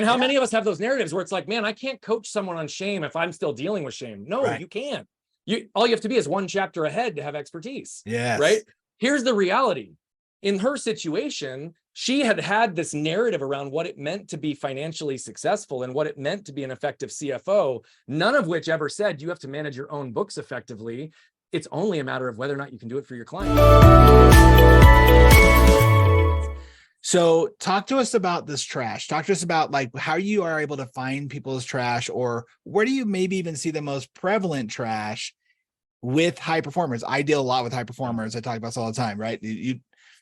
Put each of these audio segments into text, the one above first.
And how many of us have those narratives where it's like, man, I can't coach someone on shame if I'm still dealing with shame. No, you can't. All you have to be is one chapter ahead to have expertise. Yes. Right. Here's the reality. In her situation, she had this narrative around what it meant to be financially successful and what it meant to be an effective CFO, none of which ever said you have to manage your own books effectively. It's only a matter of whether or not you can do it for your client. So talk to us about this trash. Talk to us about like how you are able to find people's trash, or where do you maybe even see the most prevalent trash with high performers? I deal a lot with high performers. I talk about this all the time, right?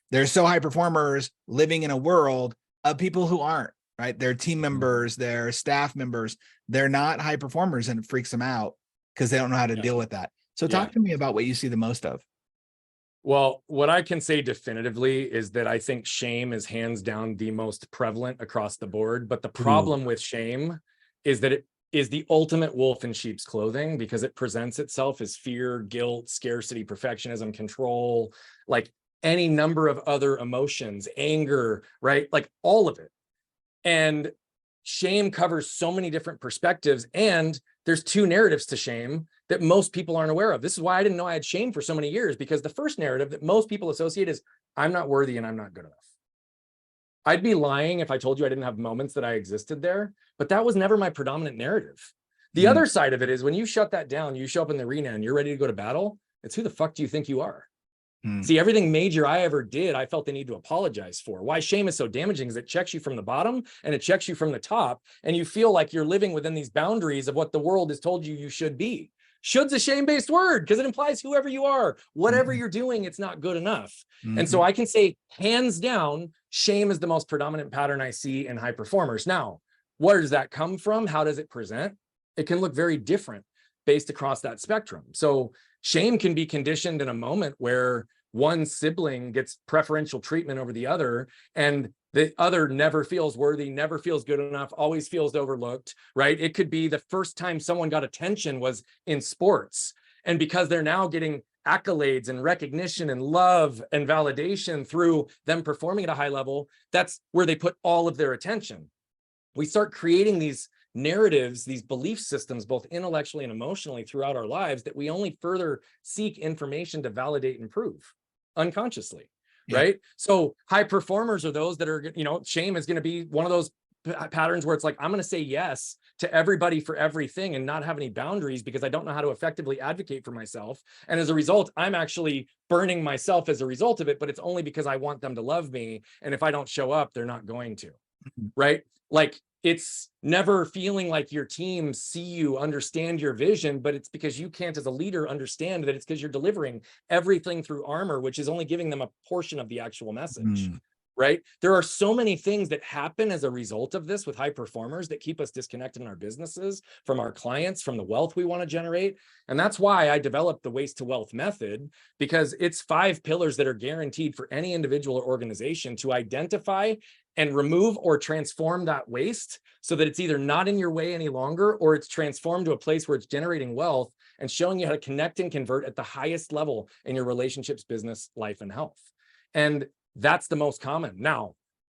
They're so high performers living in a world of people who aren't, right? They're team members, they're staff members. They're not high performers, and it freaks them out because they don't know how to deal with that. So talk to me about what you see the most of. Well, what I can say definitively is that I think shame is hands down the most prevalent across the board. But the problem with shame is that it is the ultimate wolf in sheep's clothing, because it presents itself as fear, guilt, scarcity, perfectionism, control, like any number of other emotions, anger, right? Like all of it. And shame covers so many different perspectives. And there's two narratives to shame that most people aren't aware of. This is why I didn't know I had shame for so many years, because the first narrative that most people associate is I'm not worthy and I'm not good enough. I'd be lying if I told you I didn't have moments that I existed there, but that was never my predominant narrative. The other side of it is when you shut that down, you show up in the arena and you're ready to go to battle. It's who the fuck do you think you are? See, everything major I ever did, I felt the need to apologize for. Why shame is so damaging is it checks you from the bottom and it checks you from the top, and you feel like you're living within these boundaries of what the world has told you you should be. Should's a shame-based word because it implies whoever you are, whatever you're doing, it's not good enough. And so I can say hands down, shame is the most predominant pattern I see in high performers. Now, where does that come from? How does it present? It can look very different based across that spectrum. So shame can be conditioned in a moment where one sibling gets preferential treatment over the other, and the other never feels worthy, never feels good enough, always feels overlooked, right? It could be the first time someone got attention was in sports. And because they're now getting accolades and recognition and love and validation through them performing at a high level, that's where they put all of their attention. We start creating these narratives, these belief systems, both intellectually and emotionally throughout our lives, that we only further seek information to validate and prove unconsciously, right? So high performers are those that are, shame is going to be one of those patterns where it's like, I'm going to say yes to everybody for everything and not have any boundaries because I don't know how to effectively advocate for myself. And as a result, I'm actually burning myself as a result of it, but it's only because I want them to love me. And if I don't show up, they're not going to, right? Like, it's never feeling like your team see you, understand your vision, but it's because you can't, as a leader, understand that it's because you're delivering everything through armor, which is only giving them a portion of the actual message, right? There are so many things that happen as a result of this with high performers that keep us disconnected in our businesses, from our clients, from the wealth we want to generate. And that's why I developed the Waste to Wealth method, because it's 5 pillars that are guaranteed for any individual or organization to identify and remove or transform that waste so that it's either not in your way any longer, or it's transformed to a place where it's generating wealth and showing you how to connect and convert at the highest level in your relationships, business, life, and health. And that's the most common. Now,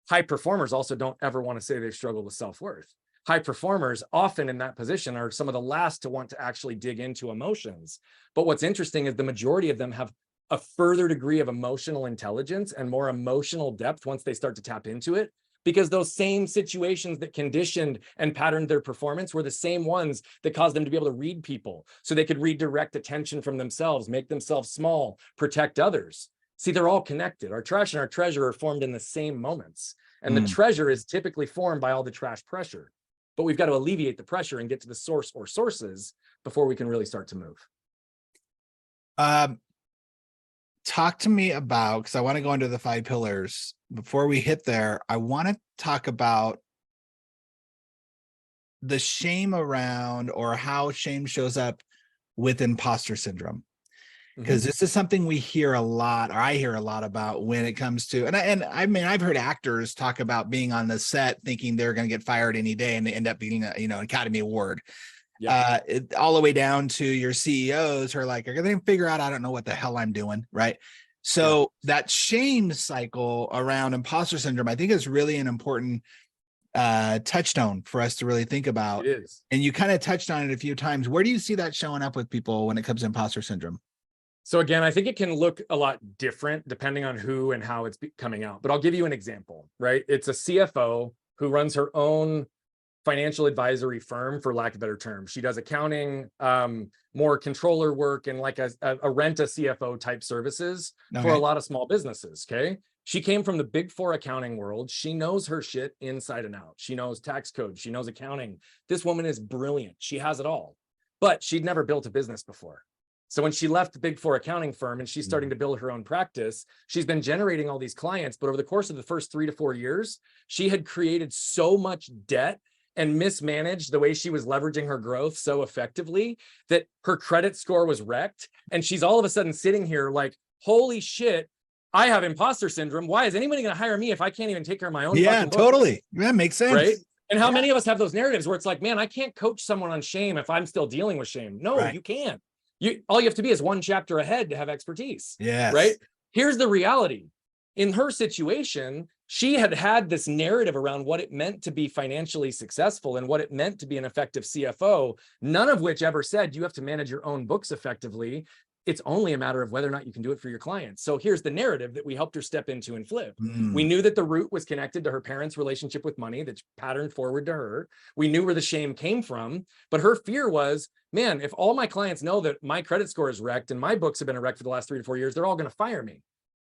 high performers also don't ever want to say they struggle with self-worth. High performers often in that position are some of the last to want to actually dig into emotions. But what's interesting is the majority of them have a further degree of emotional intelligence and more emotional depth once they start to tap into it, because those same situations that conditioned and patterned their performance were the same ones that caused them to be able to read people so they could redirect attention from themselves, make themselves small, protect others. See, they're all connected. Our trash and our treasure are formed in the same moments. And the treasure is typically formed by all the trash pressure. But we've got to alleviate the pressure and get to the source or sources before we can really start to move. Talk to me about, because I want to go into the 5 pillars. Before we hit there, I want to talk about the shame around, or how shame shows up with imposter syndrome. Because this is something we hear a lot, or I hear a lot about when it comes to, and I mean, I've heard actors talk about being on the set thinking they're going to get fired any day, and they end up being an Academy Award. All the way down to your CEOs who are like, are they going to figure out, I don't know what the hell I'm doing, right? So that shame cycle around imposter syndrome, I think, is really an important touchstone for us to really think about. It is. And you kind of touched on it a few times. Where do you see that showing up with people when it comes to imposter syndrome? So again, I think it can look a lot different depending on who and how it's coming out. But I'll give you an example, right? It's a CFO who runs her own financial advisory firm, for lack of a better term. She does accounting, more controller work, and like a rent a CFO type services for a lot of small businesses. Okay. She came from the big four accounting world. She knows her shit inside and out. She knows tax codes. She knows accounting. This woman is brilliant. She has it all, but she'd never built a business before. So when she left the big four accounting firm and she's starting to build her own practice, she's been generating all these clients. But over the course of the first 3 to 4 years, she had created so much debt and mismanaged the way she was leveraging her growth so effectively that her credit score was wrecked. And she's all of a sudden sitting here like, holy shit, I have imposter syndrome. Why is anybody going to hire me if I can't even take care of my own? Yeah, totally. That makes sense. Right. And how many of us have those narratives where it's like, man, I can't coach someone on shame if I'm still dealing with shame. No, you can't. All you have to be is one chapter ahead to have expertise. Yes. Right. Here's the reality. In her situation, she had had this narrative around what it meant to be financially successful and what it meant to be an effective CFO, none of which ever said you have to manage your own books effectively. It's only a matter of whether or not you can do it for your clients. So here's the narrative that we helped her step into and flip. We knew that the root was connected to her parents' relationship with money that's patterned forward to her. We knew where the shame came from, but her fear was, man, if all my clients know that my credit score is wrecked and my books have been wrecked for the last 3 to 4 years, they're all going to fire me.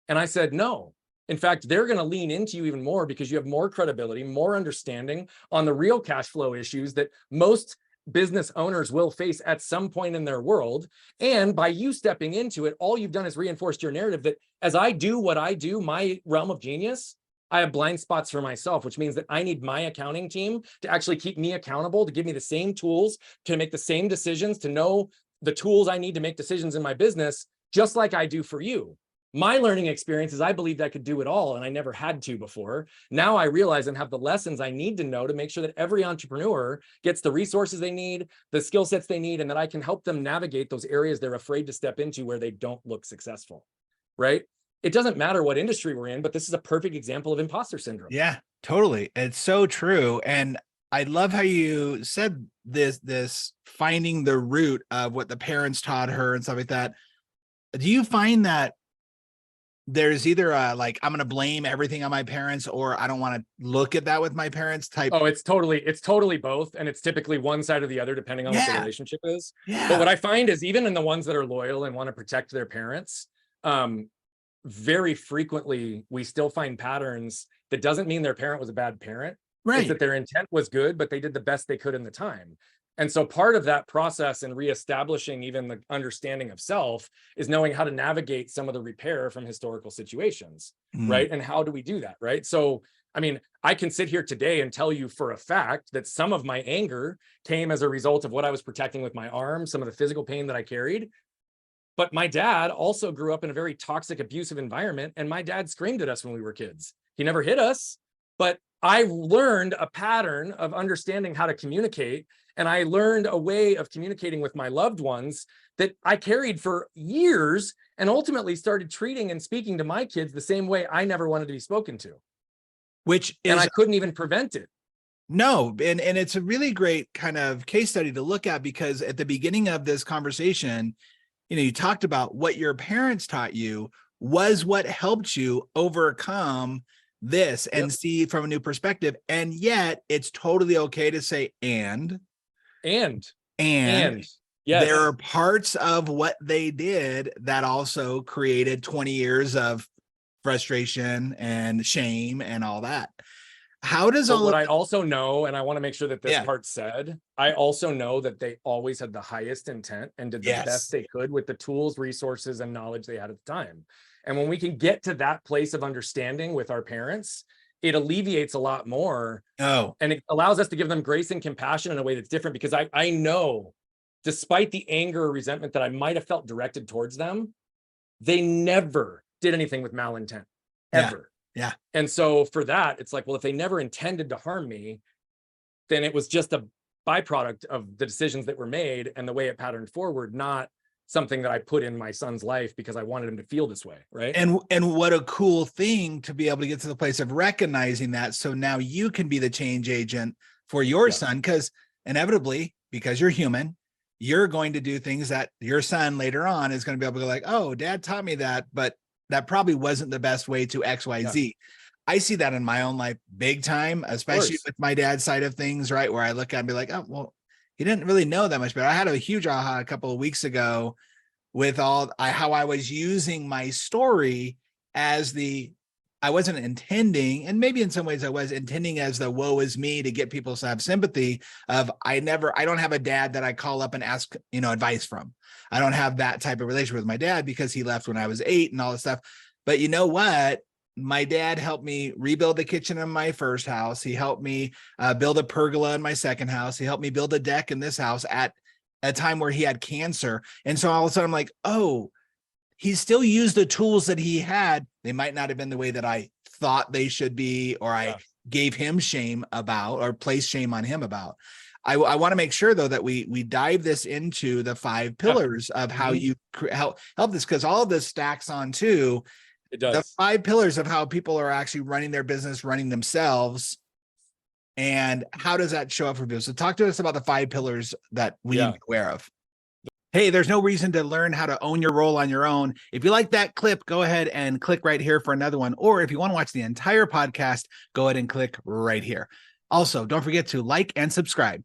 And I said, no. In fact, they're going to lean into you even more because you have more credibility, more understanding on the real cash flow issues that most business owners will face at some point in their world. And by you stepping into it, all you've done is reinforced your narrative that as I do what I do, my realm of genius, I have blind spots for myself, which means that I need my accounting team to actually keep me accountable, to give me the same tools, to make the same decisions, to know the tools I need to make decisions in my business, just like I do for you. My learning experience is I believed I could do it all and I never had to before. Now I realize and have the lessons I need to know to make sure that every entrepreneur gets the resources they need, the skill sets they need, and that I can help them navigate those areas they're afraid to step into where they don't look successful, right? It doesn't matter what industry we're in, but this is a perfect example of imposter syndrome. Yeah, totally. It's so true. And I love how you said this finding the root of what the parents taught her and stuff like that. Do you find that there's either a, like, I'm going to blame everything on my parents, or I don't want to look at that with my parents type? Oh, it's totally both. And it's typically one side or the other, depending on what the relationship is. Yeah. But what I find is even in the ones that are loyal and want to protect their parents, very frequently we still find patterns that doesn't mean their parent was a bad parent. Right. It's that their intent was good, but they did the best they could in the time. And so part of that process and reestablishing even the understanding of self is knowing how to navigate some of the repair from historical situations, right? And how do we do that, right? So, I mean, I can sit here today and tell you for a fact that some of my anger came as a result of what I was protecting with my arm, some of the physical pain that I carried. But my dad also grew up in a very toxic, abusive environment, and my dad screamed at us when we were kids. He never hit us, but I learned a pattern of understanding how to communicate. And I learned a way of communicating with my loved ones that I carried for years, and ultimately started treating and speaking to my kids the same way I never wanted to be spoken to. And I couldn't even prevent it. No. And it's a really great kind of case study to look at, because at the beginning of this conversation, you talked about what your parents taught you was what helped you overcome this and see from a new perspective. And yet it's totally okay to say, and yes, there are parts of what they did that also created 20 years of frustration and shame and all that. How does what I also know, and I want to make sure that this part said, I also know that they always had the highest intent and did the best they could with the tools, resources, and knowledge they had at the time. And when we can get to that place of understanding with our parents, it alleviates a lot more. And it allows us to give them grace and compassion in a way that's different, because I know, despite the anger or resentment that I might have felt directed towards them, they never did anything with malintent, ever. Yeah. And so for that, it's like, well, if they never intended to harm me, then it was just a byproduct of the decisions that were made and the way it patterned forward, not something that I put in my son's life because I wanted him to feel this way. Right. And what a cool thing to be able to get to the place of recognizing that. So now you can be the change agent for your son, because inevitably, because you're human, you're going to do things that your son later on is going to be able to go like, oh, dad taught me that, but that probably wasn't the best way to X, Y, Z. I see that in my own life big time, especially with my dad's side of things, right? Where I look at and be like, oh, well, he didn't really know that much, but I had a huge aha a couple of weeks ago with how I was using my story as I wasn't intending, and maybe in some ways I was intending as the woe is me to get people to have sympathy of, I don't have a dad that I call up and ask, advice from. I don't have that type of relationship with my dad because he left when I was 8 and all this stuff. But you know what? My dad helped me rebuild the kitchen in my first house. He helped me build a pergola in my second house. He helped me build a deck in this house at a time where he had cancer. And so all of a sudden I'm like, oh, he still used the tools that he had. They might not have been the way that I thought they should be, or I gave him shame about, or placed shame on him about. I want to make sure though that we dive this into the 5 pillars of how you help this, because all of this stacks on to the 5 pillars of how people are actually running their business, running themselves. And how does that show up for people? So talk to us about the 5 pillars that we need to be aware of. Hey, there's no reason to learn how to own your role on your own. If you like that clip, go ahead and click right here for another one. Or if you want to watch the entire podcast, go ahead and click right here. Also, don't forget to like and subscribe.